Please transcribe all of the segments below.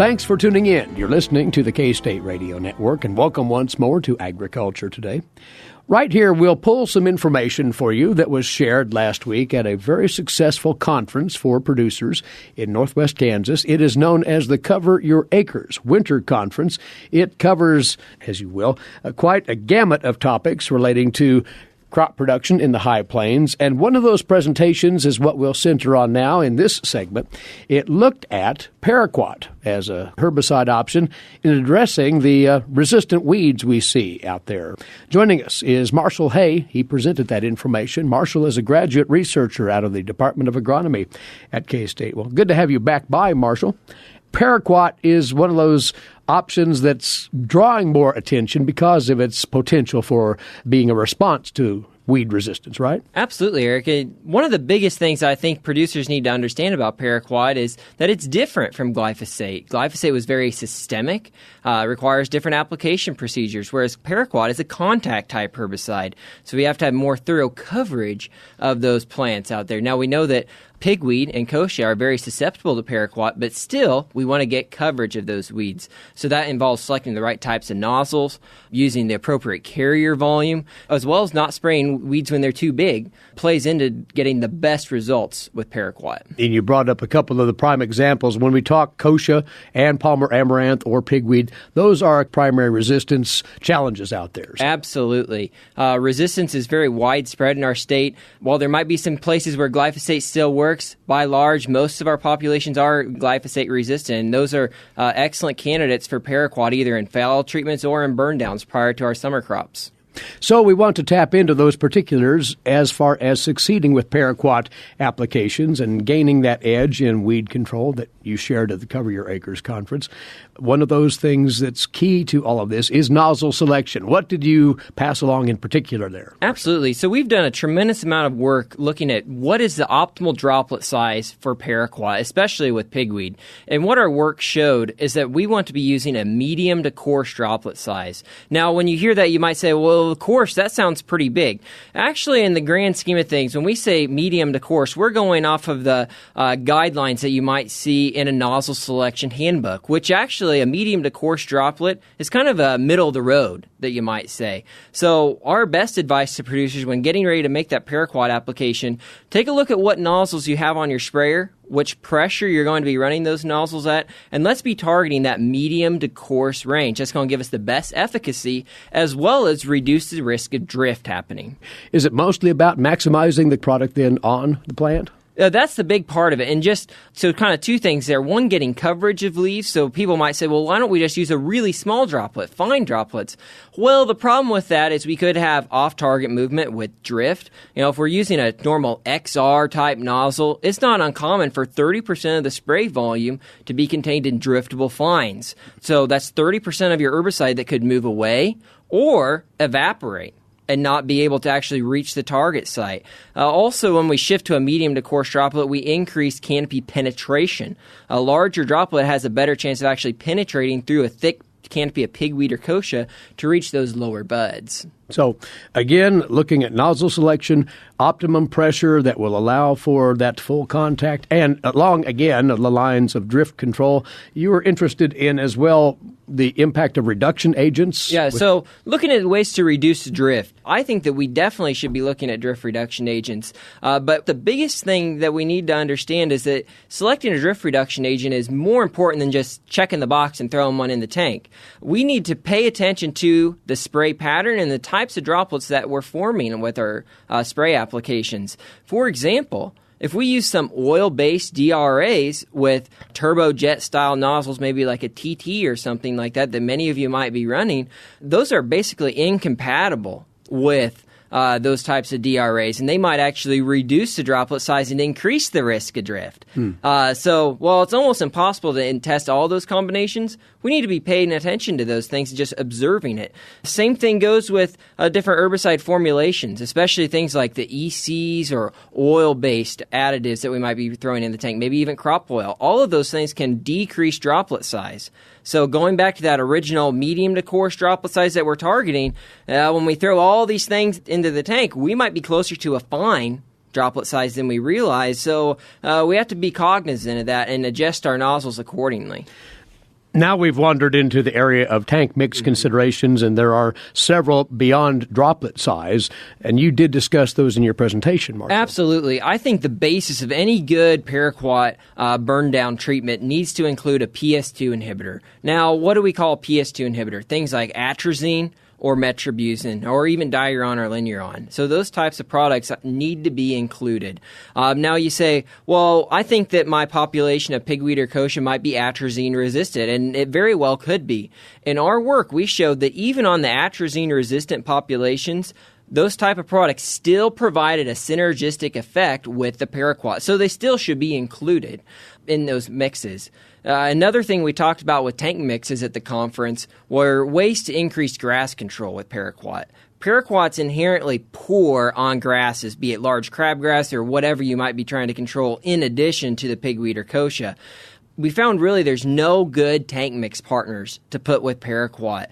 Thanks for tuning in. You're listening to the K-State Radio Network, and welcome once more to Agriculture Today. Right here, we'll pull some information for you that was shared last week at a very successful conference for producers in Northwest Kansas. It is known as the Cover Your Acres Winter Conference. It covers, as you will, quite a gamut of topics relating to crop production in the high plains, and one of those presentations is what we'll center on now in this segment. It looked at paraquat as a herbicide option in addressing the resistant weeds we see out there. Joining us is Marshall Hay. He presented that information. Marshall is a graduate researcher out of the Department of Agronomy at K-State. Well, good to have you back by, Marshall. Paraquat is one of those options that's drawing more attention because of its potential for being a response to weed resistance, right? Absolutely, Eric. One of the biggest things I think producers need to understand about paraquat is that it's different from glyphosate. Glyphosate was very systemic, requires different application procedures, whereas paraquat is a contact-type herbicide. So we have to have more thorough coverage of those plants out there. Now, we know that pigweed and kochia are very susceptible to paraquat, but still, we want to get coverage of those weeds. So that involves selecting the right types of nozzles, using the appropriate carrier volume, as well as not spraying weeds when they're too big, plays into getting the best results with paraquat. And you brought up a couple of the prime examples. When we talk kochia and Palmer amaranth or pigweed, those are primary resistance challenges out there. Absolutely. Resistance is very widespread in our state. While there might be some places where glyphosate still works, by large, most of our populations are glyphosate resistant, and those are excellent candidates for paraquat either in fallow treatments or in burn downs prior to our summer crops. So we want to tap into those particulars as far as succeeding with paraquat applications and gaining that edge in weed control that you shared at the Cover Your Acres conference. One of those things that's key to all of this is nozzle selection. What did you pass along in particular there? Absolutely. So we've done a tremendous amount of work looking at what is the optimal droplet size for paraquat, especially with pigweed. And what our work showed is that we want to be using a medium to coarse droplet size. Now, when you hear that, you might say, well, coarse, that sounds pretty big. Actually, in the grand scheme of things, when we say medium to coarse, we're going off of the guidelines that you might see in a nozzle selection handbook, which actually a medium to coarse droplet is kind of a middle of the road that you might say. So our best advice to producers when getting ready to make that paraquat application, take a look at what nozzles you have on your sprayer, which pressure you're going to be running those nozzles at, and let's be targeting that medium to coarse range. That's going to give us the best efficacy as well as reduce the risk of drift happening. Is it mostly about maximizing the product then on the plant? That's the big part of it. And just so kind of two things there. One, getting coverage of leaves. So people might say, well, why don't we just use a really small droplet, fine droplets? Well, the problem with that is we could have off-target movement with drift. You know, if we're using a normal XR-type nozzle, it's not uncommon for 30% of the spray volume to be contained in driftable fines. So that's 30% of your herbicide that could move away or evaporate and not be able to actually reach the target site. Also, when we shift to a medium to coarse droplet, we increase canopy penetration. A larger droplet has a better chance of actually penetrating through a thick canopy of pigweed or kochia to reach those lower buds. So, again, looking at nozzle selection, optimum pressure that will allow for that full contact, and along, again, the lines of drift control, you were interested in as well the impact of reduction agents? Yeah, so looking at ways to reduce drift, I think that we definitely should be looking at drift reduction agents. But the biggest thing that we need to understand is that selecting a drift reduction agent is more important than just checking the box and throwing one in the tank. We need to pay attention to the spray pattern and the types of droplets that we're forming with our spray applications. For example, if we use some oil-based DRAs with turbojet-style nozzles, maybe like a TT or something like that many of you might be running, those are basically incompatible with those types of DRAs, and they might actually reduce the droplet size and increase the risk of drift. So while it's almost impossible to test all those combinations, we need to be paying attention to those things and just observing it. Same thing goes with different herbicide formulations, especially things like the ECs or oil-based additives that we might be throwing in the tank, maybe even crop oil. All of those things can decrease droplet size. So going back to that original medium to coarse droplet size that we're targeting, when we throw all these things into the tank, we might be closer to a fine droplet size than we realize. So we have to be cognizant of that and adjust our nozzles accordingly. Now we've wandered into the area of tank mix considerations, and there are several beyond droplet size, and you did discuss those in your presentation, Mark. Absolutely. I think the basis of any good paraquat burn down treatment needs to include a PS2 inhibitor. Now, what do we call a PS2 inhibitor? Things like atrazine, or metribuzin, or even diuron or linuron. So those types of products need to be included. Now you say, well, I think that my population of pigweed or kochia might be atrazine resistant, and it very well could be. In our work, we showed that even on the atrazine resistant populations, those type of products still provided a synergistic effect with the paraquat. So they still should be included in those mixes. Another thing we talked about with tank mixes at the conference were ways to increase grass control with paraquat. Paraquat's inherently poor on grasses, be it large crabgrass or whatever you might be trying to control in addition to the pigweed or kochia. We found really there's no good tank mix partners to put with paraquat.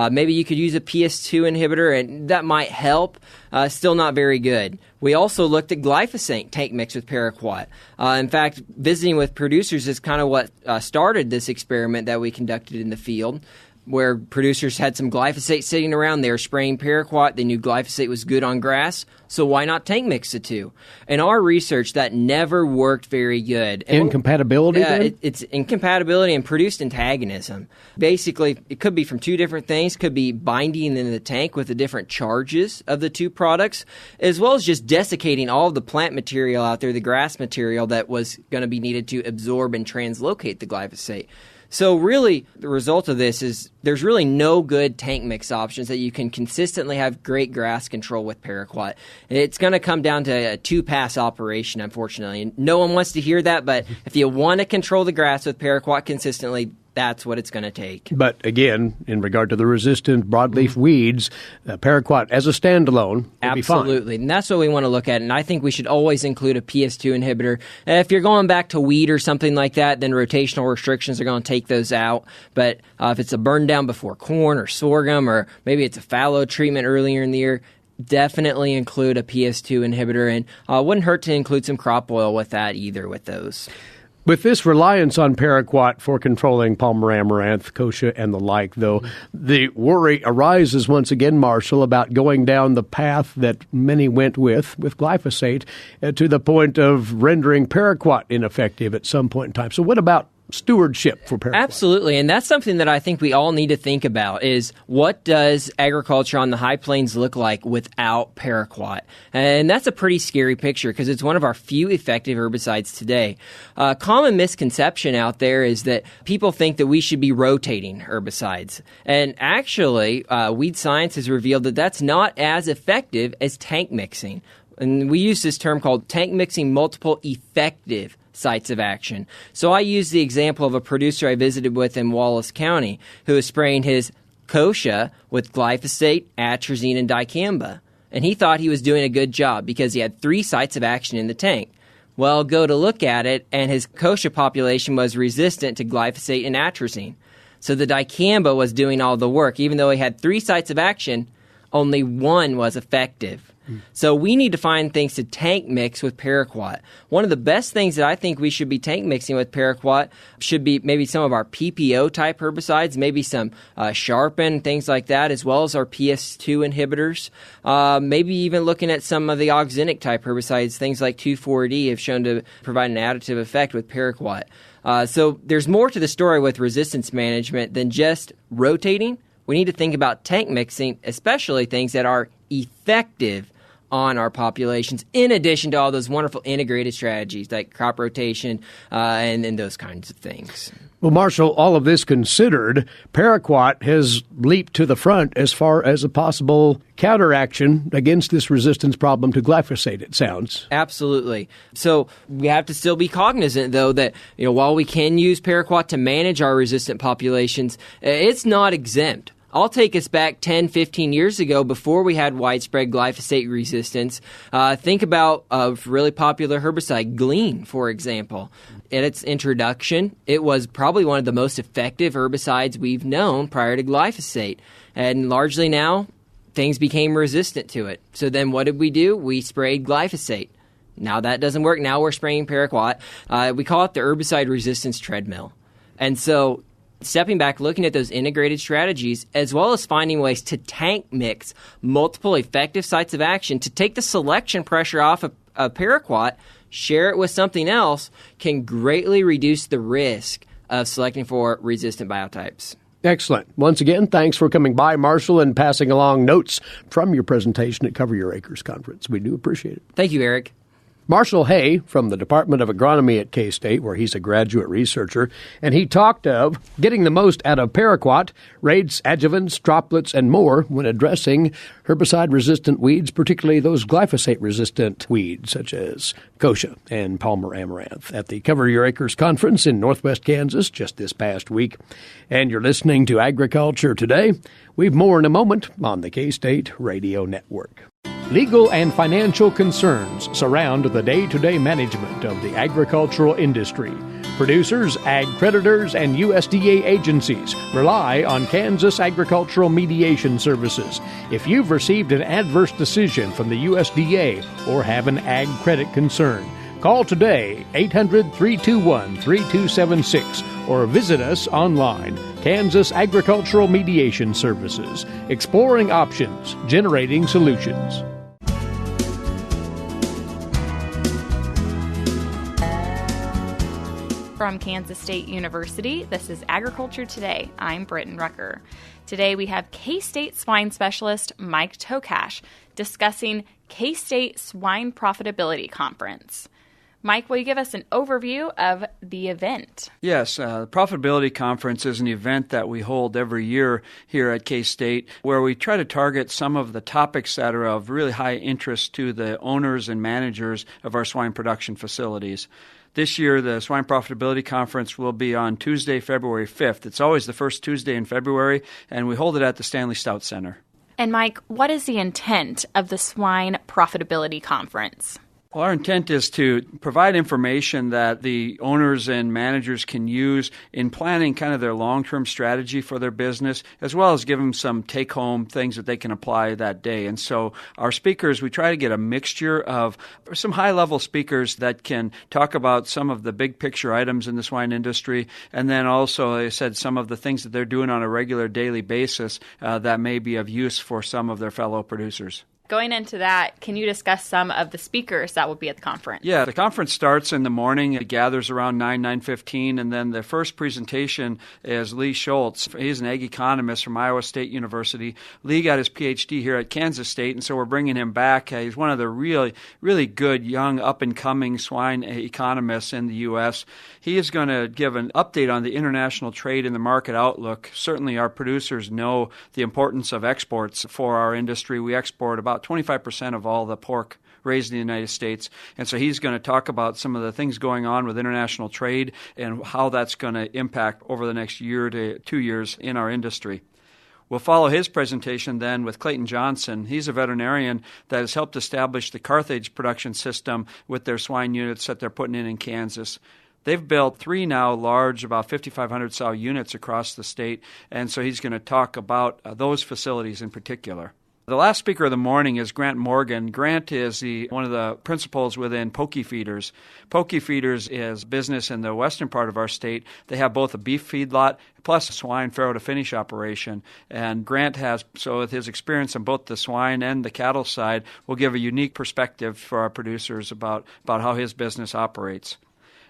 Maybe you could use a PS2 inhibitor, and that might help. Still not very good. We also looked at glyphosate tank mix with paraquat. In fact, visiting with producers is kind of what started this experiment that we conducted in the field, where producers had some glyphosate sitting around. They were spraying paraquat. They knew glyphosate was good on grass, so why not tank mix the two? In our research, that never worked very good. Incompatibility? It's incompatibility and produced antagonism. Basically, it could be from two different things. Could be binding in the tank with the different charges of the two products, as well as just desiccating all of the plant material out there, the grass material that was going to be needed to absorb and translocate the glyphosate. So really, the result of this is there's really no good tank mix options that you can consistently have great grass control with paraquat. It's going to come down to a two-pass operation, unfortunately. And no one wants to hear that, but if you want to control the grass with paraquat consistently, that's what it's going to take. But again, in regard to the resistant broadleaf weeds, paraquat as a standalone would be fine. Absolutely. And that's what we want to look at. And I think we should always include a PS2 inhibitor. If you're going back to wheat or something like that, then rotational restrictions are going to take those out. But if it's a burn down before corn or sorghum, or maybe it's a fallow treatment earlier in the year, definitely include a PS2 inhibitor. And wouldn't hurt to include some crop oil with that either with those. With this reliance on paraquat for controlling palmer amaranth, kochia, and the like, though, the worry arises once again, Marshall, about going down the path that many went with glyphosate to the point of rendering paraquat ineffective at some point in time. So what about stewardship for paraquat? Absolutely, and that's something that I think we all need to think about is what does agriculture on the high plains look like without paraquat? And that's a pretty scary picture because it's one of our few effective herbicides today. A common misconception out there is that people think that we should be rotating herbicides. And actually, weed science has revealed that that's not as effective as tank mixing. And we use this term called tank mixing multiple effective sites of action. So I use the example of a producer I visited with in Wallace County who was spraying his kochia with glyphosate, atrazine, and dicamba. And he thought he was doing a good job because he had 3 sites of action in the tank. Well, go to look at it, and his kochia population was resistant to glyphosate and atrazine. So the dicamba was doing all the work. Even though he had 3 sites of action, only 1 was effective. So we need to find things to tank mix with paraquat. One of the best things that I think we should be tank mixing with paraquat should be maybe some of our PPO type herbicides, maybe some Sharpen, things like that, as well as our PS2 inhibitors. Maybe even looking at some of the oxalic type herbicides, things like 2,4-D have shown to provide an additive effect with paraquat. So there's more to the story with resistance management than just rotating. We need to think about tank mixing, especially things that are effective on our populations, in addition to all those wonderful integrated strategies like crop rotation and those kinds of things. Well, Marshall, all of this considered, paraquat has leaped to the front as far as a possible counteraction against this resistance problem to glyphosate, it sounds. Absolutely. So we have to still be cognizant, though, that while we can use paraquat to manage our resistant populations, it's not exempt. I'll take us back 10, 15 years ago before we had widespread glyphosate resistance. Think about a really popular herbicide, Glean, for example. At its introduction, it was probably one of the most effective herbicides we've known prior to glyphosate. And largely now, things became resistant to it. So then what did we do? We sprayed glyphosate. Now that doesn't work. Now we're spraying paraquat. We call it the herbicide resistance treadmill. And so Stepping back, looking at those integrated strategies, as well as finding ways to tank mix multiple effective sites of action to take the selection pressure off of paraquat, share it with something else, can greatly reduce the risk of selecting for resistant biotypes. Excellent. Once again, thanks for coming by, Marshall, and passing along notes from your presentation at Cover Your Acres Conference. We do appreciate it. Thank you, Eric. Marshall Hay from the Department of Agronomy at K-State, where he's a graduate researcher, and he talked of getting the most out of paraquat, rates, adjuvants, droplets, and more when addressing herbicide-resistant weeds, particularly those glyphosate-resistant weeds such as kochia and Palmer amaranth at the Cover Your Acres Conference in Northwest Kansas just this past week. And you're listening to Agriculture Today. We've more in a moment on the K-State Radio Network. Legal and financial concerns surround the day-to-day management of the agricultural industry. Producers, ag creditors, and USDA agencies rely on Kansas Agricultural Mediation Services. If you've received an adverse decision from the USDA or have an ag credit concern, call today 800-321-3276 or visit us online. Kansas Agricultural Mediation Services, exploring options, generating solutions. From Kansas State University, this is Agriculture Today. I'm Britton Rucker. Today we have K-State swine specialist Mike Tokach discussing K-State Swine Profitability Conference. Mike, will you give us an overview of the event? Yes, the Profitability Conference is an event that we hold every year here at K-State where we try to target some of the topics that are of really high interest to the owners and managers of our swine production facilities. This year, the Swine Profitability Conference will be on Tuesday, February 5th. It's always the first Tuesday in February, and we hold it at the Stanley Stout Center. And Mike, what is the intent of the Swine Profitability Conference? Well, our intent is to provide information that the owners and managers can use in planning kind of their long-term strategy for their business, as well as give them some take-home things that they can apply that day. And so our speakers, we try to get a mixture of some high-level speakers that can talk about some of the big-picture items in the swine industry, and then also, like I said, some of the things that they're doing on a regular daily basis that may be of use for some of their fellow producers. Going into that, can you discuss some of the speakers that will be at the conference? Yeah, the conference starts in the morning. It gathers around 9:15, and then the first presentation is Lee Schulz. He's an ag economist from Iowa State University. Lee got his PhD here at Kansas State, and so we're bringing him back. He's one of the really, really good young up-and-coming swine economists in the U.S. He is going to give an update on the international trade and the market outlook. Certainly our producers know the importance of exports for our industry. We export about 25% of all the pork raised in the United States. And so he's going to talk about some of the things going on with international trade and how that's going to impact over the next year to 2 years in our industry. We'll follow his presentation then with Clayton Johnson. He's a veterinarian that has helped establish the Carthage production system with their swine units that they're putting in Kansas. They've built 3 now large, about 5,500 sow units across the state, and so he's going to talk about those facilities in particular. The last speaker of the morning is Grant Morgan. Grant is one of the principals within Pokey Feeders. Pokey Feeders is business in the western part of our state. They have both a beef feedlot plus a swine farrow-to-finish operation. And Grant has, so with his experience on both the swine and the cattle side, will give a unique perspective for our producers about how his business operates.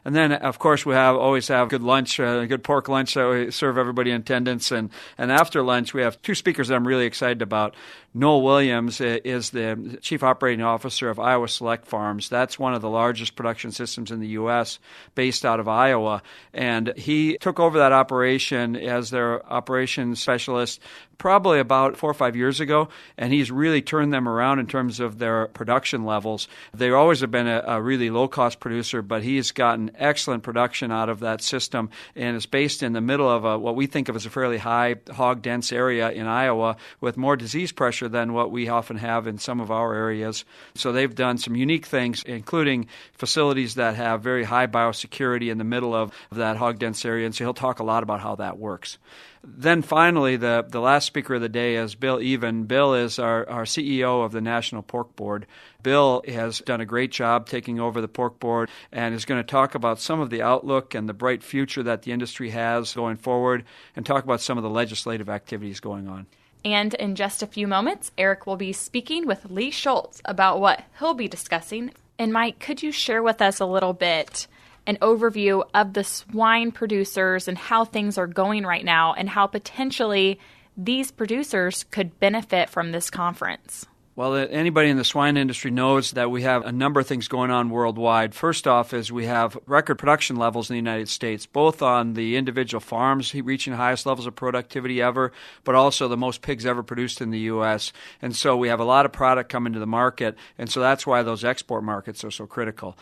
And then, of course, we always have good lunch, good pork lunch that we serve everybody in attendance. And after lunch, we have 2 speakers that I'm really excited about. Noel Williams is the Chief Operating Officer of Iowa Select Farms. That's one of the largest production systems in the U.S. based out of Iowa. And he took over that operation as their operations specialist probably about 4 or 5 years ago, and he's really turned them around in terms of their production levels. They always have been a really low-cost producer, but he's gotten excellent production out of that system, and it's based in the middle of what we think of as a fairly high hog-dense area in Iowa with more disease pressure than what we often have in some of our areas. So they've done some unique things, including facilities that have very high biosecurity in the middle of that hog-dense area, and so he'll talk a lot about how that works. Then finally, the last speaker of the day is Bill Even. Bill is our CEO of the National Pork Board. Bill has done a great job taking over the pork board and is going to talk about some of the outlook and the bright future that the industry has going forward and talk about some of the legislative activities going on. And in just a few moments, Eric will be speaking with Lee Schulz about what he'll be discussing. And Mike, could you share with us a little bit an overview of the swine producers and how things are going right now and how potentially these producers could benefit from this conference? Well, anybody in the swine industry knows that we have a number of things going on worldwide. First off is we have record production levels in the United States, both on the individual farms reaching the highest levels of productivity ever, but also the most pigs ever produced in the U.S. And so we have a lot of product coming to the market, and so that's why those export markets are so critical.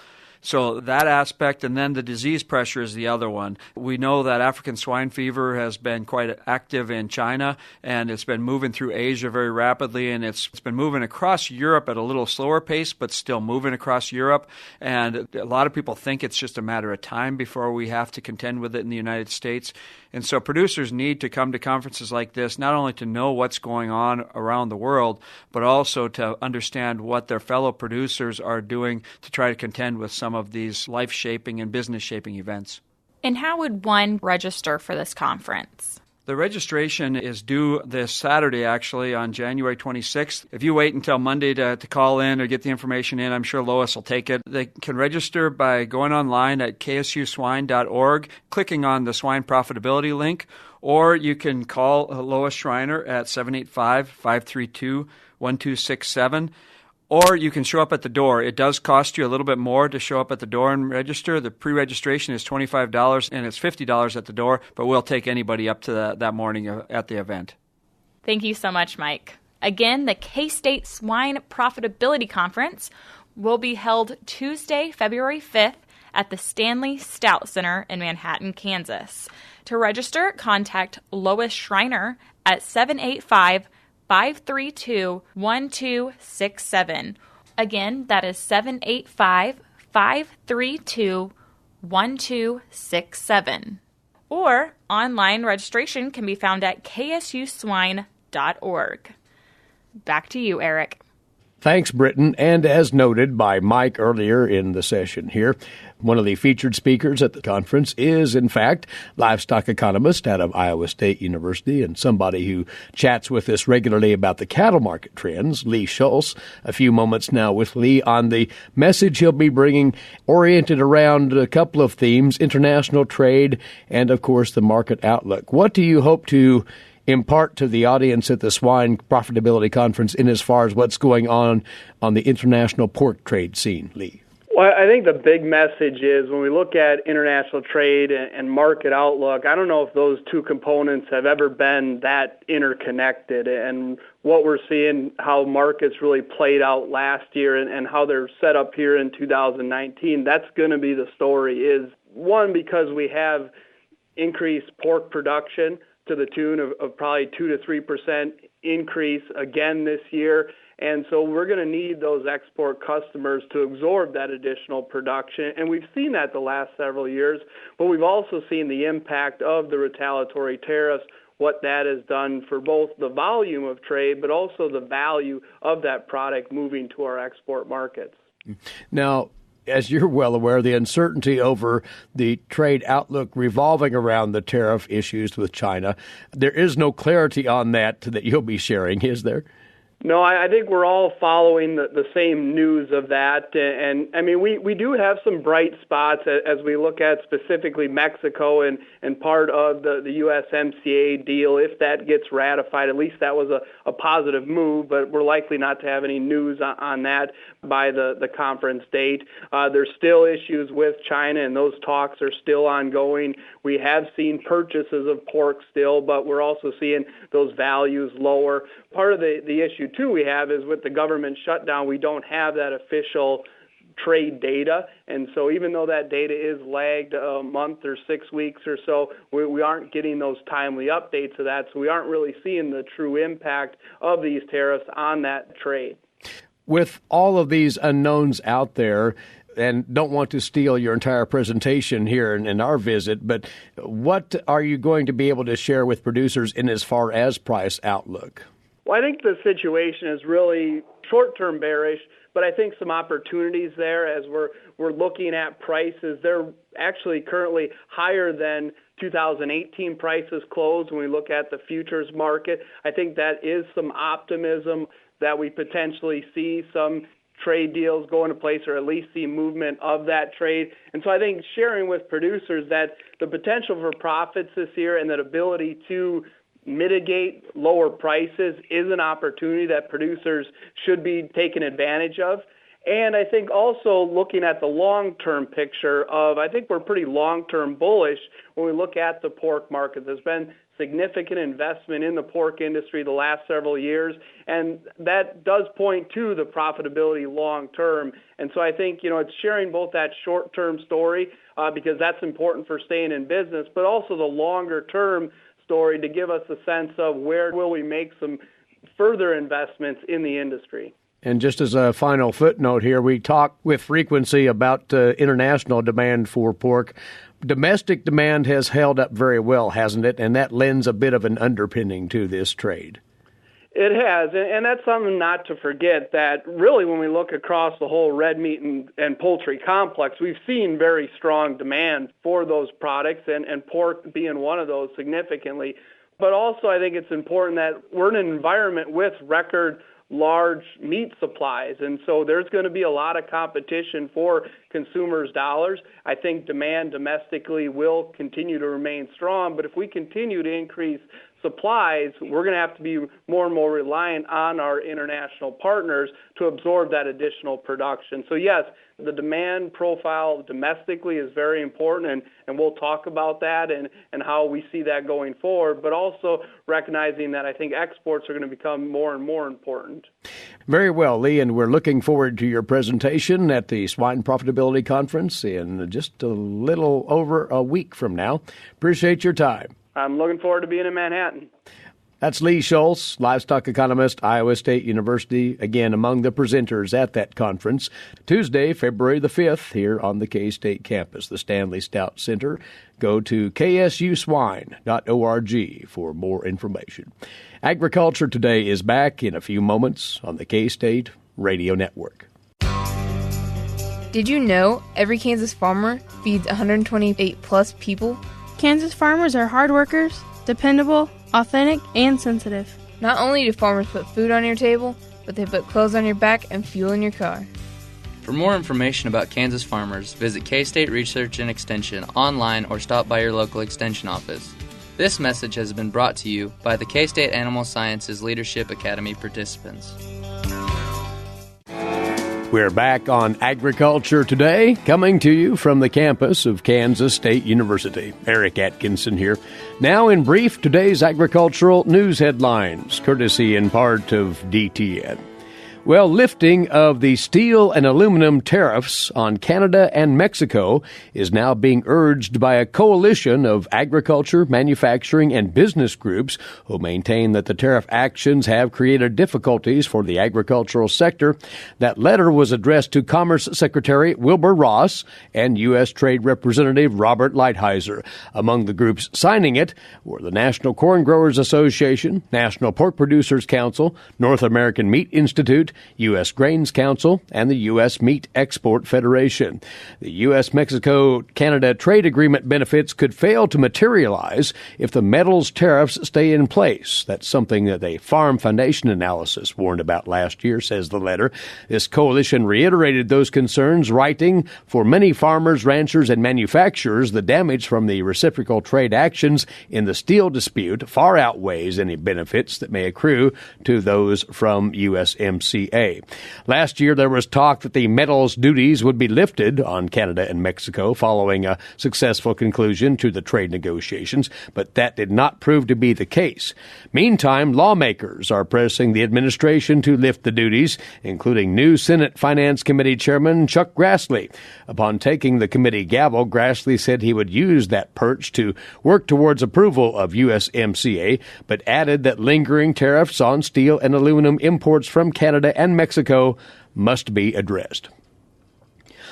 So that aspect, and then the disease pressure is the other one. We know that African swine fever has been quite active in China, and it's been moving through Asia very rapidly, and it's been moving across Europe at a little slower pace, but still moving across Europe. And a lot of people think it's just a matter of time before we have to contend with it in the United States. And so producers need to come to conferences like this, not only to know what's going on around the world, but also to understand what their fellow producers are doing to try to contend with some of these life-shaping and business-shaping events. And how would one register for this conference? The registration is due this Saturday, actually, on January 26th. If you wait until Monday to call in or get the information in, I'm sure Lois will take it. They can register by going online at ksuswine.org, clicking on the Swine Profitability link, or you can call Lois Schreiner at 785-532-1267. Or you can show up at the door. It does cost you a little bit more to show up at the door and register. The pre-registration is $25 and it's $50 at the door, but we'll take anybody up to that morning at the event. Thank you so much, Mike. Again, the K-State Swine Profitability Conference will be held Tuesday, February 5th at the Stanley Stout Center in Manhattan, Kansas. To register, contact Lois Schreiner at 785-532-1267. Again, that is 785-532-1267. Or online registration can be found at ksuswine.org. Back to you, Eric. Thanks, Britton. And as noted by Mike earlier in the session here, one of the featured speakers at the conference is, in fact, livestock economist out of Iowa State University and somebody who chats with us regularly about the cattle market trends, Lee Schulz. A few moments now with Lee on the message he'll be bringing oriented around a couple of themes, international trade and, of course, the market outlook. What do you hope to impart to the audience at the Swine Profitability Conference in as far as what's going on the international pork trade scene, Lee? Well, I think the big message is when we look at international trade and market outlook, I don't know if those two components have ever been that interconnected. And what we're seeing, how markets really played out last year and how they're set up here in 2019, that's going to be the story. Is one, because we have increased pork production to the tune of probably 2 to 3% increase again this year. And so we're going to need those export customers to absorb that additional production. And we've seen that the last several years, but we've also seen the impact of the retaliatory tariffs, what that has done for both the volume of trade, but also the value of that product moving to our export markets. Now, as you're well aware, the uncertainty over the trade outlook revolving around the tariff issues with China, there is no clarity on that you'll be sharing, is there? No, I think we're all following the same news of that. And I mean, we do have some bright spots as we look at specifically Mexico and part of the USMCA deal. If that gets ratified, at least that was a positive move, but we're likely not to have any news on that by the conference date. There's still issues with China, and those talks are still ongoing. We have seen purchases of pork still, but we're also seeing those values lower. Part of the issue, too, we have is with the government shutdown, we don't have that official trade data. And so even though that data is lagged a month or 6 weeks or so, we aren't getting those timely updates of that. So we aren't really seeing the true impact of these tariffs on that trade. With all of these unknowns out there, and don't want to steal your entire presentation here in our visit, but what are you going to be able to share with producers in as far as price outlook? Well, I think the situation is really short-term bearish, but I think some opportunities there as we're looking at prices. They're actually currently higher than 2018 prices closed when we look at the futures market. I think that is some optimism that we potentially see some trade deals go into place, or at least see movement of that trade. And so I think sharing with producers that the potential for profits this year and that ability to mitigate lower prices is an opportunity that producers should be taking advantage of. And I think also looking at the long-term picture of, I think we're pretty long-term bullish when we look at the pork market. There's been significant investment in the pork industry the last several years, and that does point to the profitability long-term. And so I think, it's sharing both that short-term story, because that's important for staying in business, but also the longer-term story to give us a sense of where will we make some further investments in the industry. And just as a final footnote here, we talk with frequency about international demand for pork. Domestic demand has held up very well, hasn't it? And that lends a bit of an underpinning to this trade. It has, and that's something not to forget, that really when we look across the whole red meat and poultry complex, we've seen very strong demand for those products, and pork being one of those significantly. But also I think it's important that we're in an environment with record large meat supplies, and so there's going to be a lot of competition for consumers' dollars. I think demand domestically will continue to remain strong, but if we continue to increase supplies, we're going to have to be more and more reliant on our international partners to absorb that additional production. So yes, the demand profile domestically is very important, and we'll talk about that and how we see that going forward, but also recognizing that I think exports are going to become more and more important. Very well, Lee, and we're looking forward to your presentation at the Swine Profitability Conference in just a little over a week from now. Appreciate your time. I'm looking forward to being in Manhattan. That's Lee Schulz, livestock economist, Iowa State University, again among the presenters at that conference. Tuesday, February the 5th, here on the K-State campus, the Stanley Stout Center. Go to ksuswine.org for more information. Agriculture Today is back in a few moments on the K-State Radio Network. Did you know every Kansas farmer feeds 128-plus people? Kansas farmers are hard workers, dependable, authentic, and sensitive. Not only do farmers put food on your table, but they put clothes on your back and fuel in your car. For more information about Kansas farmers, visit K-State Research and Extension online or stop by your local Extension office. This message has been brought to you by the K-State Animal Sciences Leadership Academy participants. We're back on Agriculture Today, coming to you from the campus of Kansas State University. Eric Atkinson here. Now in brief, today's agricultural news headlines, courtesy in part of DTN. Well, lifting of the steel and aluminum tariffs on Canada and Mexico is now being urged by a coalition of agriculture, manufacturing, and business groups who maintain that the tariff actions have created difficulties for the agricultural sector. That letter was addressed to Commerce Secretary Wilbur Ross and U.S. Trade Representative Robert Lighthizer. Among the groups signing it were the National Corn Growers Association, National Pork Producers Council, North American Meat Institute, U.S. Grains Council, and the U.S. Meat Export Federation. The U.S.-Mexico-Canada trade agreement benefits could fail to materialize if the metals tariffs stay in place. That's something that a Farm Foundation analysis warned about last year, says the letter. This coalition reiterated those concerns, writing, "For many farmers, ranchers, and manufacturers, the damage from the reciprocal trade actions in the steel dispute far outweighs any benefits that may accrue to those from USMCA. Last year, there was talk that the metals duties would be lifted on Canada and Mexico following a successful conclusion to the trade negotiations, but that did not prove to be the case. Meantime, lawmakers are pressing the administration to lift the duties, including new Senate Finance Committee Chairman Chuck Grassley. Upon taking the committee gavel, Grassley said he would use that perch to work towards approval of USMCA, but added that lingering tariffs on steel and aluminum imports from Canada and Mexico must be addressed.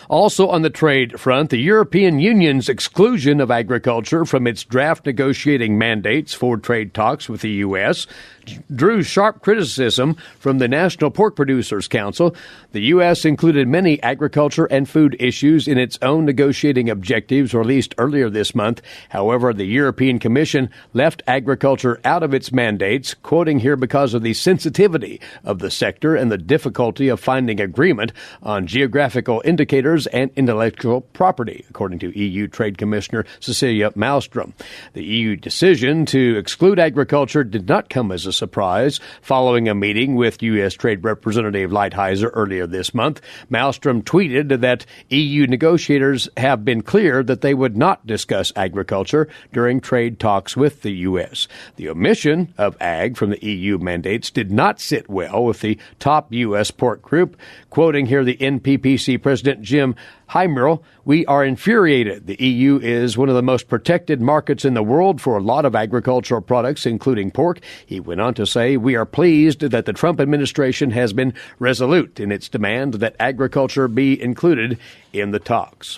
Also on the trade front, the European Union's exclusion of agriculture from its draft negotiating mandates for trade talks with the U.S. drew sharp criticism from the National Pork Producers Council. The U.S. included many agriculture and food issues in its own negotiating objectives released earlier this month. However, the European Commission left agriculture out of its mandates, quoting here, because of the sensitivity of the sector and the difficulty of finding agreement on geographical indicators and intellectual property, according to EU Trade Commissioner Cecilia Malmström. The EU decision to exclude agriculture did not come as a surprise following a meeting with U.S. Trade Representative Lighthizer earlier this month. Malmström tweeted that EU negotiators have been clear that they would not discuss agriculture during trade talks with the U.S. The omission of ag from the EU mandates did not sit well with the top U.S. pork group. Quoting here the NPPC President Jim Heimerl, "We are infuriated. The EU is one of the most protected markets in the world for a lot of agricultural products, including pork." He went on to say, "We are pleased that the Trump administration has been resolute in its demand that agriculture be included in the talks."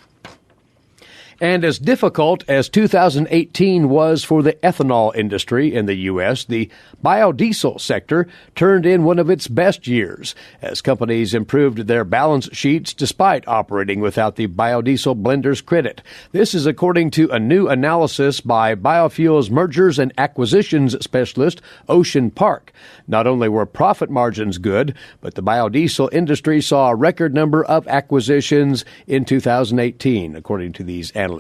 And as difficult as 2018 was for the ethanol industry in the U.S., the biodiesel sector turned in one of its best years as companies improved their balance sheets despite operating without the biodiesel blender's credit. This is according to a new analysis by biofuels mergers and acquisitions specialist Ocean Park. Not only were profit margins good, but the biodiesel industry saw a record number of acquisitions in 2018, according to these analysts.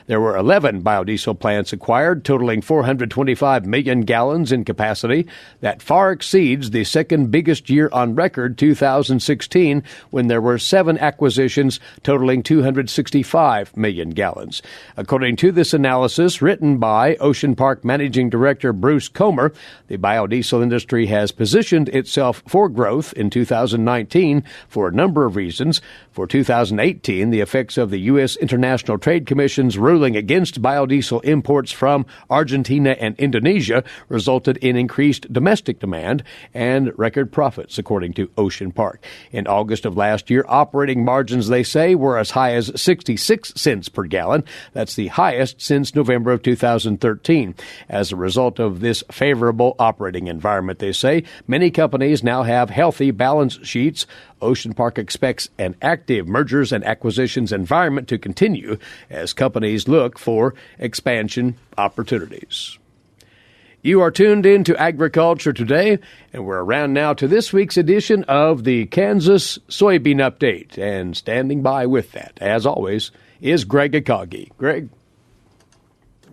There were 11 biodiesel plants acquired, totaling 425 million gallons in capacity. That far exceeds the second biggest year on record, 2016, when there were 7 acquisitions totaling 265 million gallons. According to this analysis written by Ocean Park Managing Director Bruce Comer, the biodiesel industry has positioned itself for growth in 2019 for a number of reasons. For 2018, the effects of the U.S. International Trade Commission's ruling against biodiesel imports from Argentina and Indonesia resulted in increased domestic demand and record profits, according to Ocean Park. In August of last year, operating margins, they say, were as high as 66 cents per gallon. That's the highest since November of 2013. As a result of this favorable operating environment, they say, many companies now have healthy balance sheets. Ocean Park expects an active mergers and acquisitions environment to continue as companies look for expansion opportunities. You are tuned in to Agriculture Today, and we're around now to this week's edition of the Kansas Soybean Update. And standing by with that, as always, is Greg Akagi. Greg?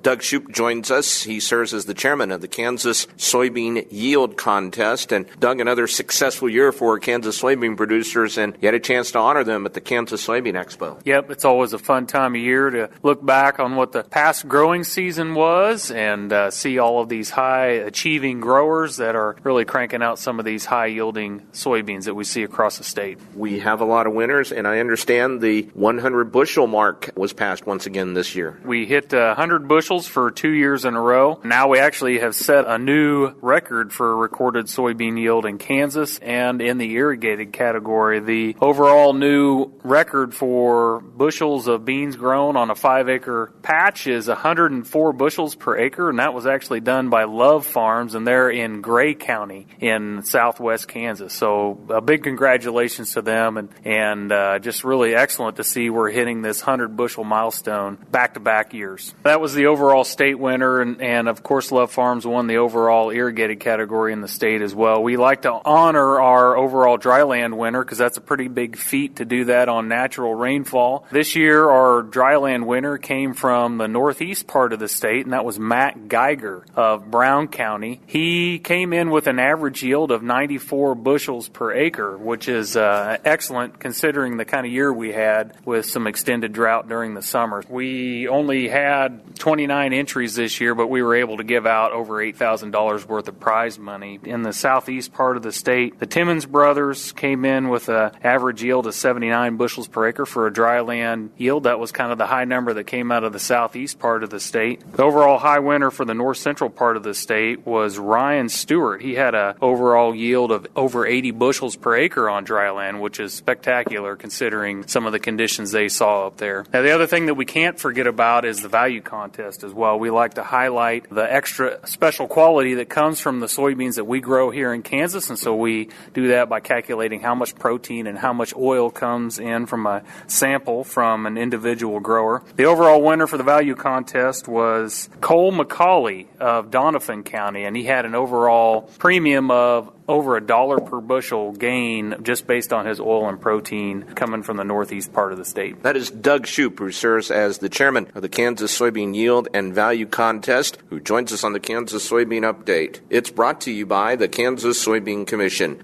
Doug Shoup joins us. He serves as the chairman of the Kansas Soybean Yield Contest. And Doug, another successful year for Kansas soybean producers, and you had a chance to honor them at the Kansas Soybean Expo. Yep, it's always a fun time of year to look back on what the past growing season was and see all of these high-achieving growers that are really cranking out some of these high-yielding soybeans that we see across the state. We have a lot of winners, and I understand the 100-bushel mark was passed once again this year. We hit 100 bushels for 2 years in a row. Now we actually have set a new record for recorded soybean yield in Kansas and in the irrigated category. The overall new record for bushels of beans grown on a 5-acre patch is 104 bushels per acre, and that was actually done by Love Farms, and they're in Gray County in southwest Kansas. So a big congratulations to them, and just really excellent to see we're hitting this 100-bushel milestone back-to-back years. That was the overall state winner, and of course Love Farms won the overall irrigated category in the state as well. We like to honor our overall dryland winner because that's a pretty big feat to do that on natural rainfall. This year our dryland winner came from the northeast part of the state, and that was Matt Geiger of Brown County. He came in with an average yield of 94 bushels per acre, which is excellent considering the kind of year we had with some extended drought during the summer. We only had 20 79 entries this year, but we were able to give out over $8,000 worth of prize money. In the southeast part of the state, the Timmons brothers came in with an average yield of 79 bushels per acre for a dry land yield. That was kind of the high number that came out of the southeast part of the state. The overall high winner for the north central part of the state was Ryan Stewart. He had an overall yield of over 80 bushels per acre on dry land, which is spectacular considering some of the conditions they saw up there. Now, the other thing that we can't forget about is the value contest as well. We like to highlight the extra special quality that comes from the soybeans that we grow here in Kansas, and so we do that by calculating how much protein and how much oil comes in from a sample from an individual grower. The overall winner for the value contest was Cole McCauley of Doniphan County, and he had an overall premium of over $1 per bushel gain just based on his oil and protein coming from the northeast part of the state. That is Doug Shoup, who serves as the chairman of the Kansas Soybean Yield and Value Contest, who joins us on the Kansas Soybean Update. It's brought to you by the Kansas Soybean Commission.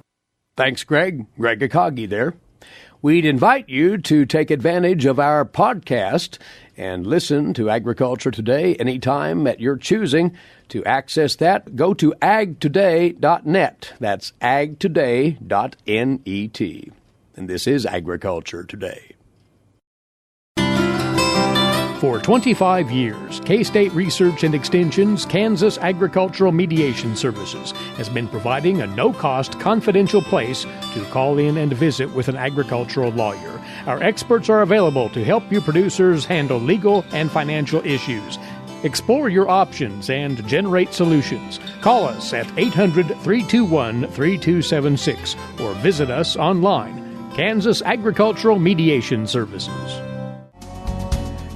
Thanks, Greg. Greg Akagi there. We'd invite you to take advantage of our podcast and listen to Agriculture Today anytime at your choosing. To access that, go to agtoday.net. That's agtoday.net. And this is Agriculture Today. For 25 years, K-State Research and Extension's Kansas Agricultural Mediation Services has been providing a no-cost, confidential place to call in and visit with an agricultural lawyer. Our experts are available to help you producers handle legal and financial issues. Explore your options and generate solutions. Call us at 800-321-3276 or visit us online. Kansas Agricultural Mediation Services.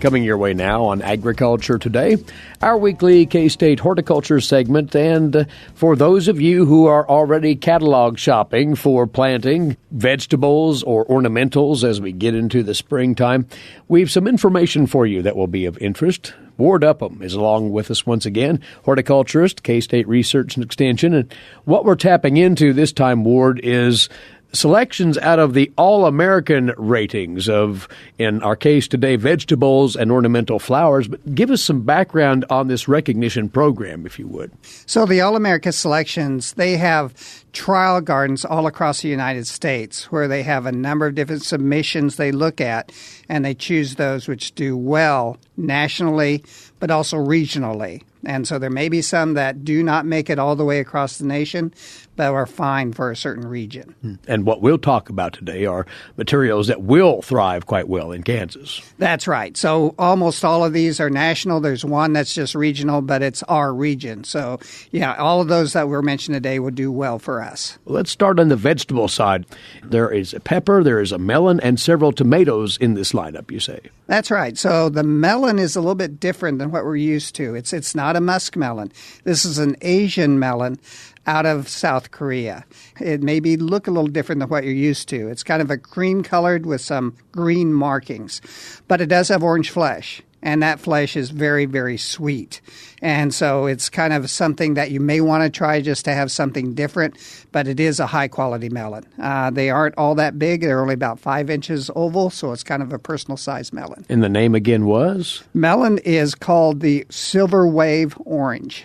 Coming your way now on Agriculture Today, our weekly K-State horticulture segment. And for those of you who are already catalog shopping for planting vegetables or ornamentals as we get into the springtime, we've some information for you that will be of interest. Ward Upham is along with us once again, horticulturist, K-State Research and Extension. And what we're tapping into this time, Ward, is selections out of the All-American ratings of, in our case today, vegetables and ornamental flowers. But give us some background on this recognition program, if you would. So the All-America selections, they have trial gardens all across the United States where they have a number of different submissions they look at, and they choose those which do well nationally, but also regionally. And so there may be some that do not make it all the way across the nation, but are fine for a certain region. And what we'll talk about today are materials that will thrive quite well in Kansas. That's right. So almost all of these are national. There's one that's just regional, but it's our region. So, yeah, all of those that were mentioned today will do well for us. Well, let's start on the vegetable side. There is a pepper, there is a melon, and several tomatoes in this lineup, you say. That's right. So the melon is a little bit different than what we're used to. It's not a muskmelon. This is an Asian melon out of South Korea. It maybe look a little different than what you're used to. It's kind of a cream colored with some green markings, but it does have orange flesh. And that flesh is very, very sweet. And so it's kind of something that you may want to try just to have something different, but it is a high-quality melon. They aren't all that big. They're only about 5 inches oval, so it's kind of a personal-sized melon. And the name again was? Melon is called the Silver Wave Orange.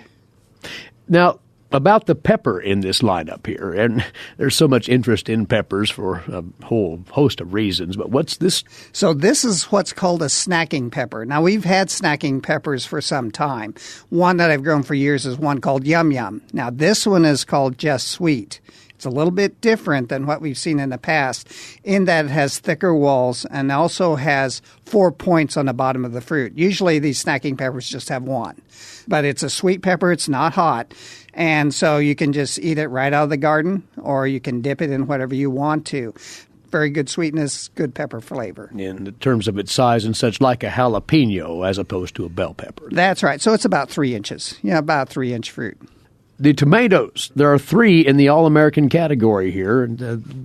Now, about the pepper in this lineup here, and there's so much interest in peppers for a whole host of reasons, but what's this? So this is what's called a snacking pepper. Now, we've had snacking peppers for some time. One that I've grown for years is one called Yum Yum. Now, this one is called Just Sweet. It's a little bit different than what we've seen in the past in that it has thicker walls and also has 4 points on the bottom of the fruit. Usually these snacking peppers just have one. But it's a sweet pepper. It's not hot. And so you can just eat it right out of the garden, or you can dip it in whatever you want to. Very good sweetness, good pepper flavor. In terms of its size and such, like a jalapeno as opposed to a bell pepper. That's right. So it's about 3 inches. Yeah, about 3-inch fruit. The tomatoes, there are 3 in the All-American category here.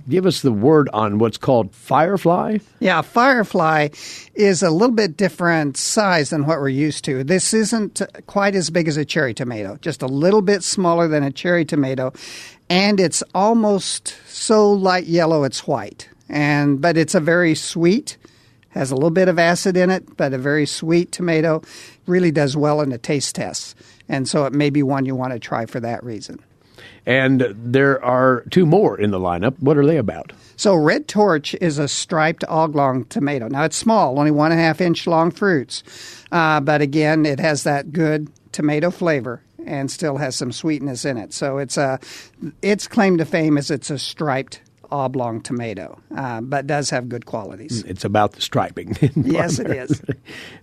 Give us the word on what's called Firefly. Yeah, Firefly is a little bit different size than what we're used to. This isn't quite as big as a cherry tomato, just a little bit smaller than a cherry tomato, and it's almost so light yellow it's white. But it's a very sweet, Has a little bit of acid in it, but a very sweet tomato. Really does well in the taste tests. And so it may be one you want to try for that reason. And there are two more in the lineup. What are they about? So Red Torch is a striped oblong tomato. Now, it's small, only 1.5-inch long fruits. But again, it has that good tomato flavor and still has some sweetness in it. So its claim to fame is it's a striped oblong tomato, but does have good qualities. It's about the striping. Yes, it is.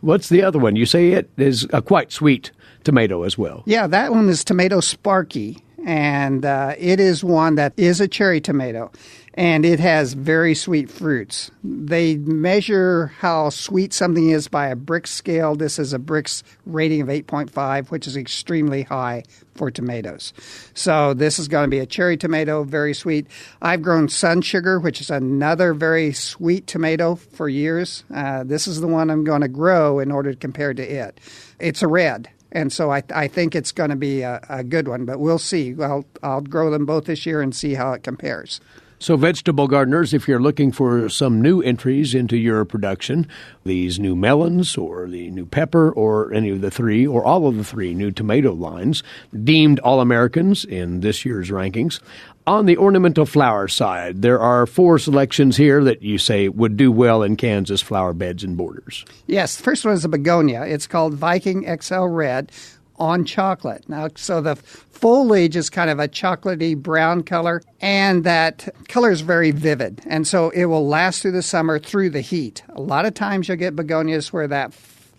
What's the other one? You say it is a quite sweet tomato as well. Yeah, that one is Tomato Sparky, and it is one that is a cherry tomato, and it has very sweet fruits. They measure how sweet something is by a Brix scale. This is a Brix rating of 8.5, which is extremely high for tomatoes. So this is going to be a cherry tomato, very sweet. I've grown Sun Sugar, which is another very sweet tomato for years. This is the one I'm going to grow in order to compare to it. It's a red. And so I think it's going to be a good one, but we'll see. I'll grow them both this year and see how it compares. So vegetable gardeners, if you're looking for some new entries into your production, these new melons or the new pepper or any of the three or all of the three new tomato lines, deemed All-Americans in this year's rankings. On the ornamental flower side, there are 4 selections here that you say would do well in Kansas flower beds and borders. Yes, the first one is a begonia. It's called Viking XL Red on chocolate. Now, so the foliage is kind of a chocolatey brown color, and that color is very vivid. And so it will last through the summer through the heat. A lot of times you'll get begonias where that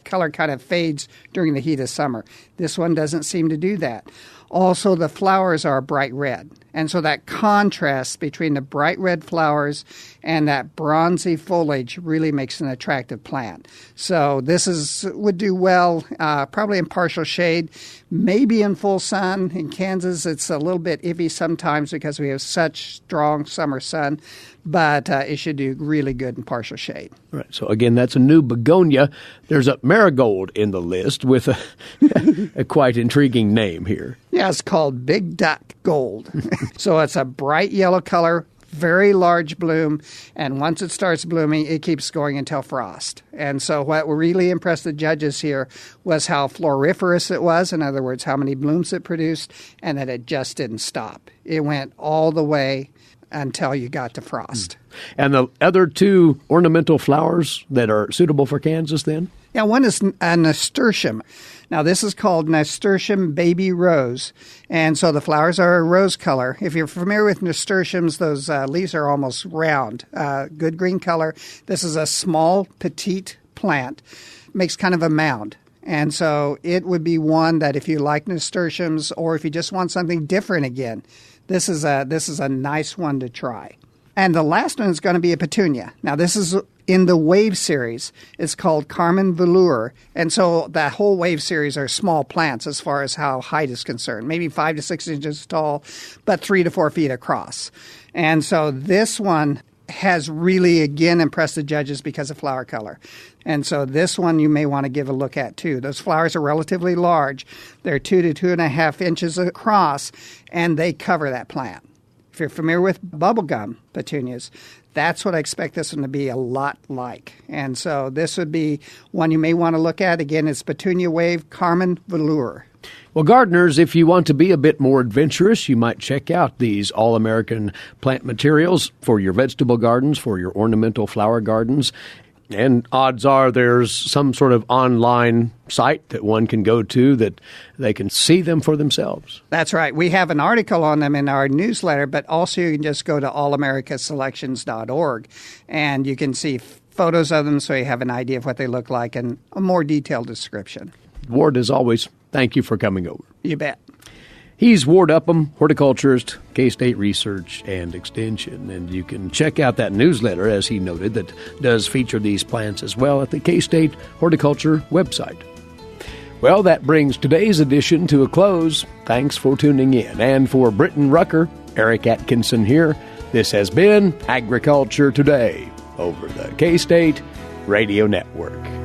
color kind of fades during the heat of summer. This one doesn't seem to do that. Also, the flowers are bright red. And so that contrast between the bright red flowers and that bronzy foliage really makes an attractive plant. So this would do well probably in partial shade, maybe in full sun. In Kansas, it's a little bit iffy sometimes because we have such strong summer sun, but it should do really good in partial shade. Right. So again, that's a new begonia. There's a marigold in the list with a quite intriguing name here. Yeah, it's called Big Duck Gold. So it's a bright yellow color, very large bloom, and once it starts blooming, it keeps going until frost. And so what really impressed the judges here was how floriferous it was, in other words, how many blooms it produced, and that it just didn't stop. It went all the way until you got to frost. And the other 2 ornamental flowers that are suitable for Kansas then? Yeah, one is a nasturtium. Now, this is called Nasturtium Baby Rose, and so the flowers are a rose color. If you're familiar with nasturtiums, those leaves are almost round, good green color. This is a small, petite plant, makes kind of a mound. And so it would be one that if you like nasturtiums or if you just want something different again, this is a nice one to try. And the last one is going to be a petunia. Now, this is in the Wave series. It's called Carmen Velour. And so that whole Wave series are small plants as far as how height is concerned, maybe 5 to 6 inches tall, but 3 to 4 feet across. And so this one has really, again, impressed the judges because of flower color. And so this one you may want to give a look at, too. Those flowers are relatively large. They're 2 to 2.5 inches across, and they cover that plant. If you're familiar with bubblegum petunias, that's what I expect this one to be a lot like. And so this would be one you may want to look at. Again, it's Petunia Wave Carmen Velour. Well, gardeners, if you want to be a bit more adventurous, you might check out these all-American plant materials for your vegetable gardens, for your ornamental flower gardens. And odds are there's some sort of online site that one can go to that they can see them for themselves. That's right. We have an article on them in our newsletter, but also you can just go to allamericaselections.org and you can see photos of them so you have an idea of what they look like and a more detailed description. Ward, as always, thank you for coming over. You bet. He's Ward Upham, horticulturist, K-State Research and Extension. And you can check out that newsletter, as he noted, that does feature these plants as well at the K-State Horticulture website. Well, that brings today's edition to a close. Thanks for tuning in. And for Britton Rucker, Eric Atkinson here, this has been Agriculture Today over the K-State Radio Network.